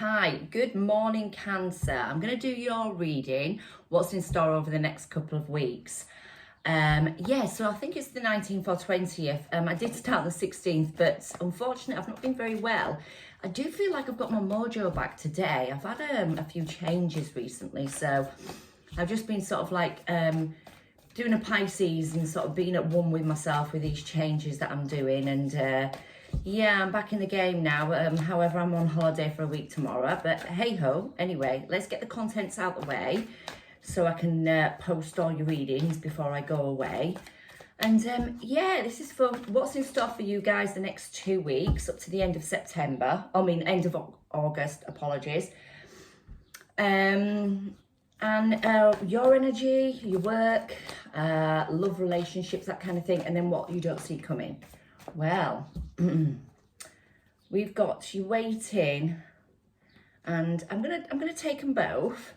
Hi, good morning, Cancer. I'm going to do your reading, what's in store over the next couple of weeks. So I think it's the 19th or 20th. I did start the 16th, but unfortunately I've not been very well. I do feel like I've got my mojo back today. I've had a few changes recently, so I've just been sort of like doing a Pisces and sort of being at one with myself with these changes that I'm doing. And yeah, I'm back in the game now. However, I'm on holiday for a week tomorrow, but hey ho. Anyway, let's get the contents out the way so I can post all your readings before I go away. And yeah, this is for what's in store for you guys the next 2 weeks up to the end of September. End of August, apologies. And your energy, your work, love, relationships, that kind of thing, and then what you don't see coming. Well, we've got you waiting, and I'm gonna take them both.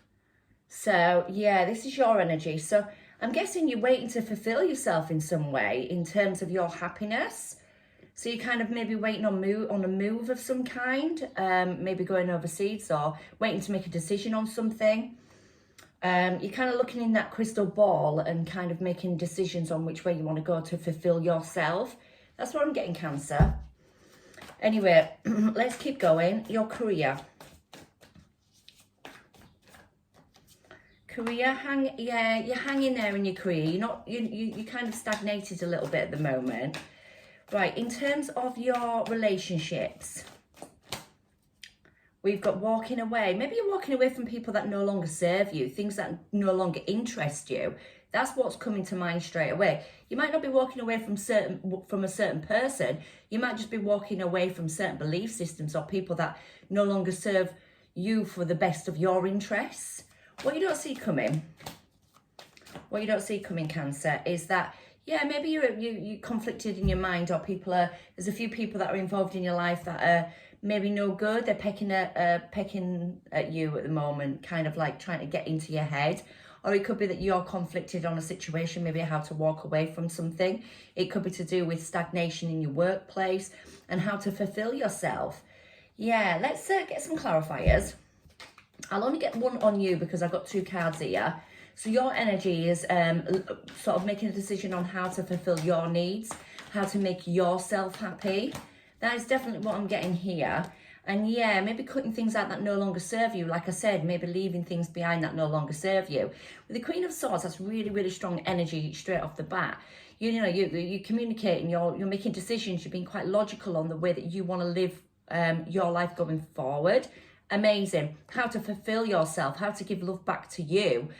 So yeah, this is your energy. So I'm guessing you're waiting to fulfill yourself in some way in terms of your happiness. So you're kind of maybe waiting on a move of some kind, maybe going overseas or waiting to make a decision on something. You're kind of looking in that crystal ball and kind of making decisions on which way you want to go to fulfill yourself. That's what I'm getting, Cancer. Anyway, let's keep going. Your career. You're hanging there in your career. You kind of stagnated a little bit at the moment. Right, in terms of your relationships, we've got walking away. Maybe you're walking away from people that no longer serve you, things that no longer interest you. That's what's coming to mind straight away. You might not be walking away from a certain person. You might just be walking away from certain belief systems or people that no longer serve you for the best of your interests. What you don't see coming, Cancer, is that, yeah, maybe you're conflicted in your mind, or there's a few people that are involved in your life that are maybe no good. They're pecking at you at the moment, kind of like trying to get into your head. Or it could be that you're conflicted on a situation, maybe how to walk away from something. It could be to do with stagnation in your workplace and how to fulfill yourself. Yeah, let's get some clarifiers. I'll only get one on you because I've got two cards here. So your energy is sort of making a decision on how to fulfill your needs, how to make yourself happy. That is definitely what I'm getting here. And yeah, maybe cutting things out that no longer serve you. Like I said, maybe leaving things behind that no longer serve you. With the Queen of Swords, that's really, really strong energy straight off the bat. You're communicating, you're making decisions, you're being quite logical on the way that you want to live your life going forward. Amazing. How to fulfill yourself, how to give love back to you.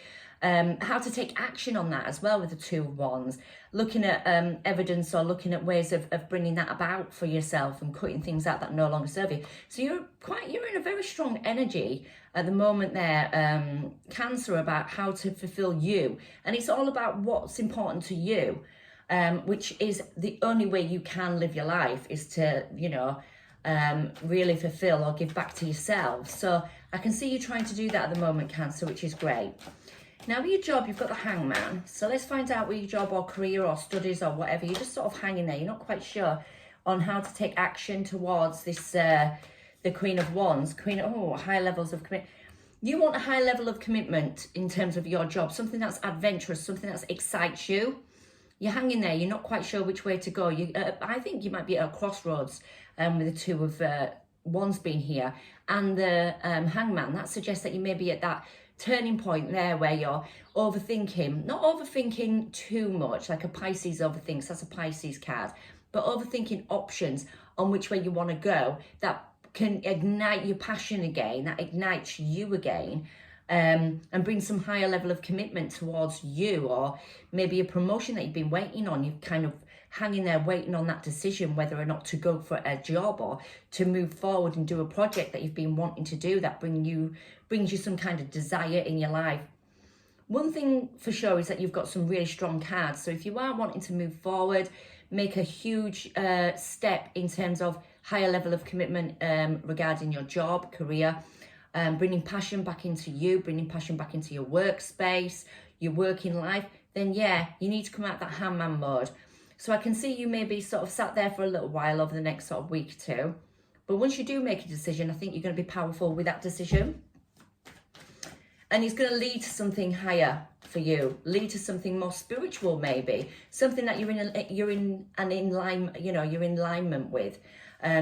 How to take action on that as well with the Two of Wands, looking at evidence or looking at ways of bringing that about for yourself and cutting things out that no longer serve you. So you're in a very strong energy at the moment there, Cancer, about how to fulfill you. And it's all about what's important to you, which is the only way you can live your life is to, really fulfill or give back to yourself. So I can see you trying to do that at the moment, Cancer, which is great. Now with your job, you've got the Hangman. So let's find out with your job or career or studies or whatever, you're just sort of hanging there. You're not quite sure on how to take action towards this, the Queen of Wands, high levels of commitment. You want a high level of commitment in terms of your job, something that's adventurous, something that excites you. You're hanging there. You're not quite sure which way to go. I think you might be at a crossroads with the Two of Wands being here. And the Hangman, that suggests that you may be at that turning point there where you're overthinking, not overthinking too much, like a Pisces overthinks, that's a Pisces card, but overthinking options on which way you want to go that can ignite your passion again, that ignites you again, and bring some higher level of commitment towards you, or maybe a promotion that you've been waiting on. You're kind of hanging there waiting on that decision whether or not to go for a job or to move forward and do a project that you've been wanting to do that brings you some kind of desire in your life. One thing for sure is that you've got some really strong cards. So if you are wanting to move forward, make a huge step in terms of higher level of commitment regarding your job, career, bringing passion back into you, bringing passion back into your workspace, your working life, then yeah, you need to come out that Hangman mode. So I can see you maybe sort of sat there for a little while over the next sort of week or two, But once you do make a decision, I think you're going to be powerful with that decision. And it's going to lead to something higher for you, lead to something more spiritual, maybe something that you're in alignment with,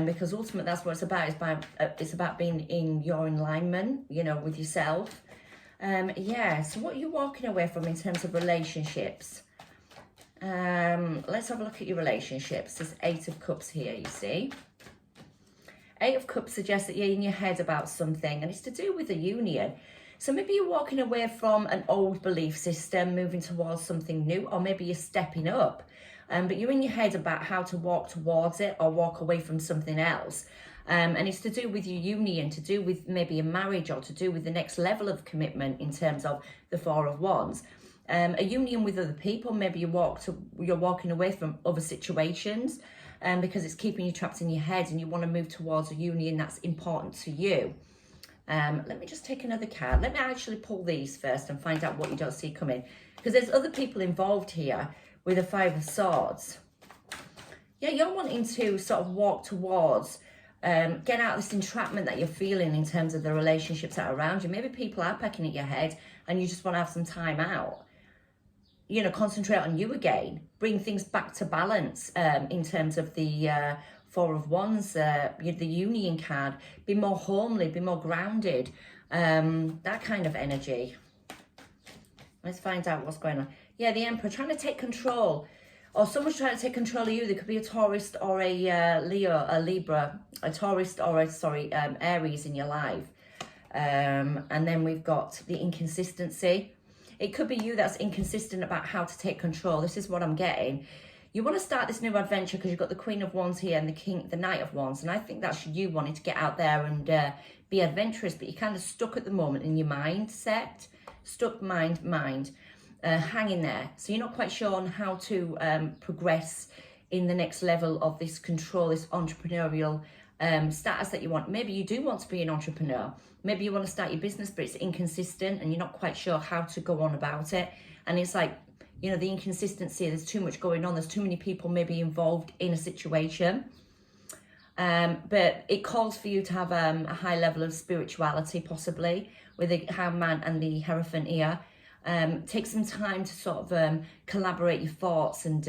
because ultimately that's what it's about. It's about being in your alignment, with yourself. So what are you walking away from in terms of relationships? Let's have a look at your relationships. There's 8 of Cups here, you see. 8 of Cups suggests that you're in your head about something, and it's to do with a union. So maybe you're walking away from an old belief system, moving towards something new, or maybe you're stepping up. But you're in your head about how to walk towards it or walk away from something else. And it's to do with your union, to do with maybe a marriage, or to do with the next level of commitment in terms of the 4 of Wands. A union with other people. Maybe you're walking away from other situations because it's keeping you trapped in your head, and you want to move towards a union that's important to you. Let me just take another card. Let me actually pull these first and find out what you don't see coming, because there's other people involved here with the 5 of Swords. Yeah, you're wanting to sort of walk towards, get out of this entrapment that you're feeling in terms of the relationships that are around you. Maybe people are pecking at your head and you just want to have some time out. Concentrate on you again. Bring things back to balance in terms of the 4 of Wands, the union card. Be more homely, be more grounded. That kind of energy. Let's find out what's going on. Yeah, the Emperor trying to take control. Or someone's trying to take control of you. There could be a Taurus or a Leo, a Libra, a Taurus or Aries in your life. And then we've got the inconsistency. It could be you that's inconsistent about how to take control. This is what I'm getting. You want to start this new adventure because you've got the Queen of Wands here and the Knight of Wands. And I think that's you wanting to get out there and be adventurous, but you're kind of stuck at the moment in your mindset. Stuck mind. Hanging there. So you're not quite sure on how to progress in the next level of this control, this entrepreneurial status that you want. Maybe you do want to be an entrepreneur. Maybe you want to start your business, but it's inconsistent and you're not quite sure how to go on about it. And it's like, the inconsistency, there's too much going on. There's too many people maybe involved in a situation. But it calls for you to have a high level of spirituality, possibly, with the Hangman and the Hierophant here. Take some time to sort of collaborate your thoughts and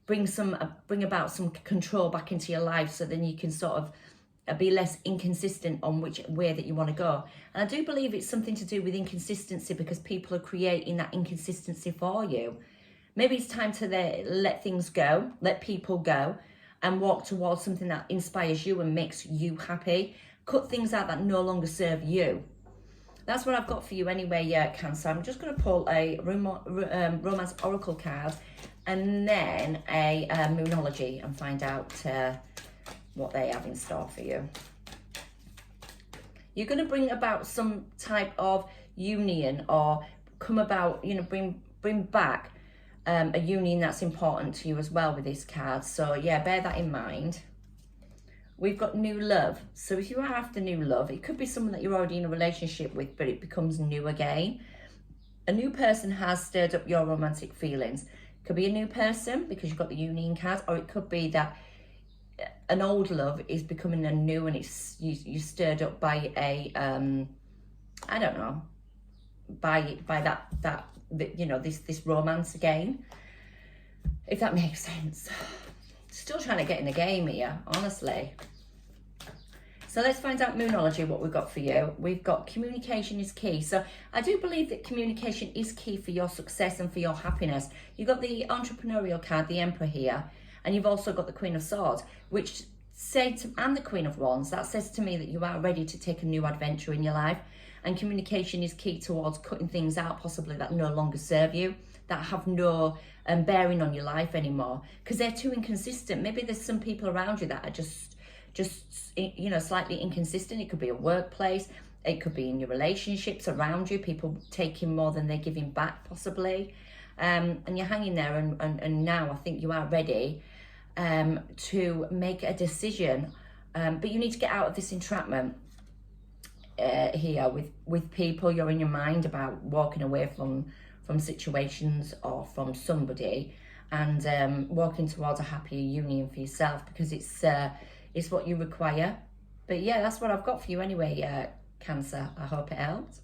bring about some control back into your life, so then you can sort of be less inconsistent on which way that you want to go. And I do believe it's something to do with inconsistency, because people are creating that inconsistency for you. Maybe it's time to let things go, let people go, and walk towards something that inspires you and makes you happy. Cut things out that no longer serve you. That's what I've got for you anyway, Cancer. I'm just going to pull a Romance Oracle card and then a Moonology and find out what they have in store for you. You're going to bring about some type of union, or come about, bring back a union that's important to you as well with these cards. So yeah, bear that in mind. We've got new love. So if you are after new love, it could be someone that you're already in a relationship with, but it becomes new again. A new person has stirred up your romantic feelings. It could be a new person because you've got the union card, or it could be that an old love is becoming a new, and it's you stirred up by a I don't know, by that this romance again, if that makes sense. Still trying to get in the game here, honestly. So let's find out Moonology, what we've got for you. We've got communication is key. So I do believe that communication is key for your success and for your happiness. You've got the entrepreneurial card, the Emperor here, and you've also got the Queen of Swords, which and the Queen of Wands. That says to me that you are ready to take a new adventure in your life. And communication is key towards cutting things out, possibly that no longer serve you, that have no bearing on your life anymore, because they're too inconsistent. Maybe there's some people around you that are just slightly inconsistent. It could be a workplace, it could be in your relationships around you, people taking more than they're giving back, possibly. And you're hanging there, and now I think you are ready to make a decision, but you need to get out of this entrapment here with people. You're in your mind about walking away from situations or from somebody, and walking towards a happier union for yourself, because it's what you require. But yeah, that's what I've got for you anyway, Cancer. I hope it helped.